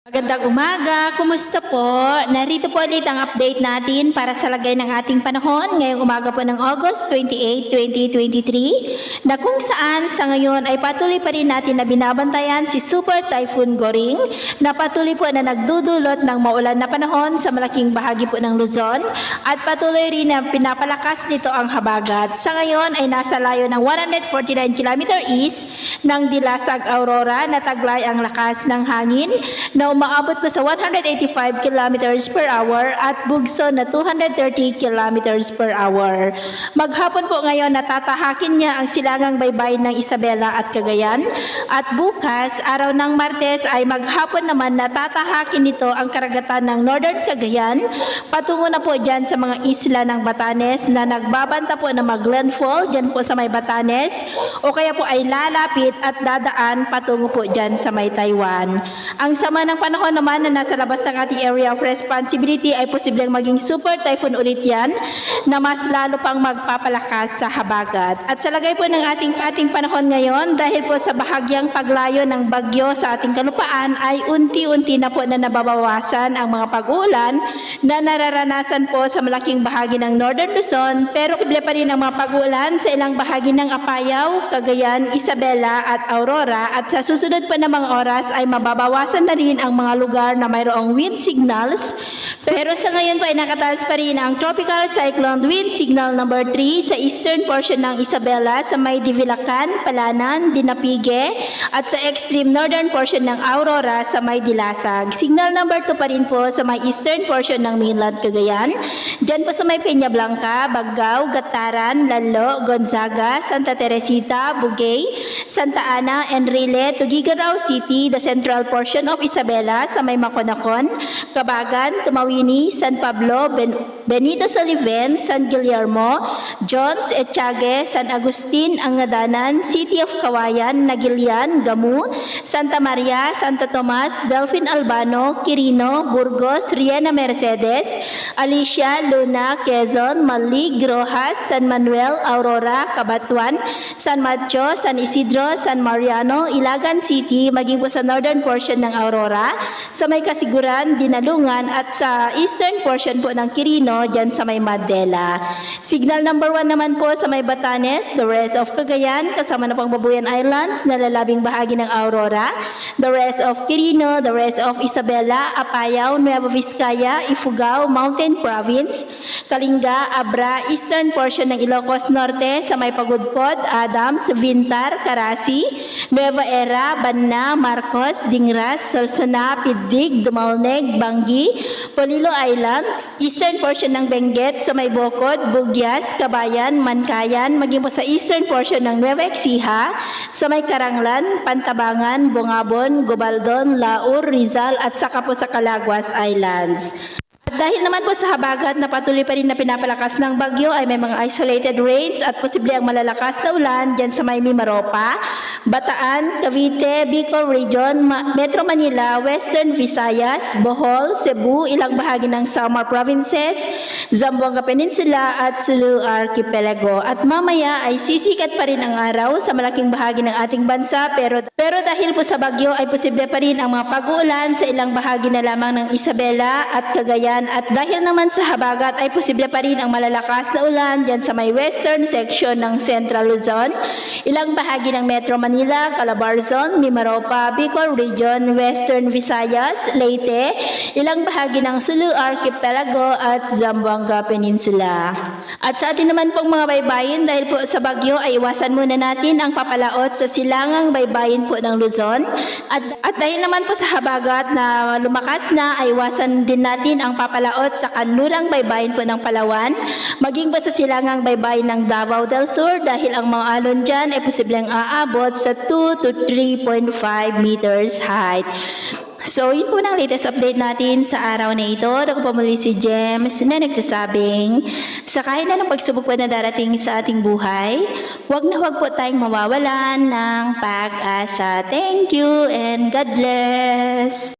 Magandang umaga, kumusta po? Narito po ulit ang update natin para sa lagay ng ating panahon ngayong umaga po ng August 28, 2023 na kung saan sa ngayon ay patuloy pa rin natin na binabantayan si Super Typhoon Goring na patuloy po na nagdudulot ng maulan na panahon sa malaking bahagi po ng Luzon at patuloy rin na pinapalakas nito ang habagat. Sa ngayon ay nasa layo ng 149 km east ng Dilasag, Aurora na taglay ang lakas ng hangin na umaabot po sa 185 kilometers per hour at bugso na 230 kilometers per hour. Maghapon po ngayon natatahakin niya ang silangang baybayin ng Isabela at Cagayan at bukas, araw ng Martes ay maghapon naman natatahakin nito ang karagatan ng Northern Cagayan patungo na po dyan sa mga isla ng Batanes na nagbabanta po na mag-landfall dyan po sa may Batanes o kaya po ay lalapit at dadaan patungo po dyan sa may Taiwan. Ang sama ng panahon naman na nasa labas ng ating area of responsibility ay posibleng maging super typhoon ulit yan na mas lalo pang magpapalakas sa habagat. At sa lagay po ng ating panahon ngayon, dahil po sa bahagyang paglayo ng bagyo sa ating kalupaan ay unti-unti na po na nababawasan ang mga pag-uulan na nararanasan po sa malaking bahagi ng Northern Luzon, pero posible pa rin ang mga pag-uulan sa ilang bahagi ng Apayao, Cagayan, Isabela at Aurora at sa susunod po na mga oras ay mababawasan na rin ang mga lugar na mayroong wind signals, pero sa ngayon po ay nakataas pa rin ang tropical cyclone wind signal number 3 sa eastern portion ng Isabela sa may Divilacan, Palanan, Dinapige at sa extreme northern portion ng Aurora sa may Dilasag. Signal number 2 pa rin po sa may eastern portion ng mainland Cagayan, dyan po sa may Peña Blanca, Baggao, Gataran, Lalo, Gonzaga, Santa Teresita, Bugay, Santa Ana, Enrile, Tuguegarao City, the central portion of Isabela sa may Maconacon, Cabagan, Tumawini, San Pablo, Benito Soliven, San Guillermo, Jones, Etchague, San Agustin, Angadanan, City of Kawayan, Nagilian, Gamu, Santa Maria, Santo Tomas, Delfin Albano, Quirino, Burgos, Riena Mercedes, Alicia, Luna, Quezon, Malig, Rojas, San Manuel, Aurora, Cabatuan, San Mateo, San Isidro, San Mariano, Ilagan City, maging po sa northern portion ng Aurora, sa may Kasiguran, Dinalungan at sa eastern portion po ng Quirino, dyan sa may Madela. Signal number 1 naman po sa may Batanes, the rest of Cagayan, kasama na pang Babuyan Islands, na lalabing bahagi ng Aurora, the rest of Quirino, the rest of Isabela, Apayao, Nueva Vizcaya, Ifugao, Mountain Province, Kalinga, Abra, eastern portion ng Ilocos Norte, sa may Pagudpod, Adams, Vintar, Carasi, Nueva Era, Banna, Marcos, Dingras, Solsona, Pidig, Dumalneg, Bangi, Polilo Islands, eastern portion ng Benguet, sa may Bocod, Bugyas, Kabayan, Mankayan, maging po sa eastern portion ng Nueva Ecija, sa may Karanglan, Pantabangan, Bungabon, Gobaldon, Laur, Rizal at saka po sa Calaguas Islands. Dahil naman po sa habagat na patuloy pa rin na pinapalakas ng bagyo ay may mga isolated rains at posible ang malalakas na ulan dyan sa may Mimaropa, Bataan, Cavite, Bicol Region, Metro Manila, Western Visayas, Bohol, Cebu, ilang bahagi ng Samar Provinces, Zamboanga Peninsula at Sulu Archipelago. At mamaya ay sisikat pa rin ang araw sa malaking bahagi ng ating bansa pero dahil po sa bagyo ay posible pa rin ang mga pag-uulan sa ilang bahagi na lamang ng Isabela at Cagayan. At dahil naman sa habagat ay posible pa rin ang malalakas na ulan dyan sa may western section ng Central Luzon, ilang bahagi ng Metro Manila, Calabarzon, Mimaropa, Bicol Region, Western Visayas, Leyte, ilang bahagi ng Sulu Archipelago at Zamboanga Peninsula. At sa atin naman pong mga baybayin, dahil po sa bagyo ay iwasan muna natin ang papalaot sa silangang baybayin po ng Luzon. At dahil naman po sa habagat na lumakas na ay iwasan din natin ang papalaot sa kanlurang baybayin po ng Palawan, maging pa sa silangang baybayin ng Davao del Sur dahil ang mga alon dyan ay posibleng aabot sa 2 to 3.5 meters height. So, yun po ng latest update natin sa araw na ito. Ako po muli si James na nagsasabing, sa kahit na ng pagsubok po na darating sa ating buhay, huwag na huwag po tayong mawawalan ng pag-asa. Thank you and God bless!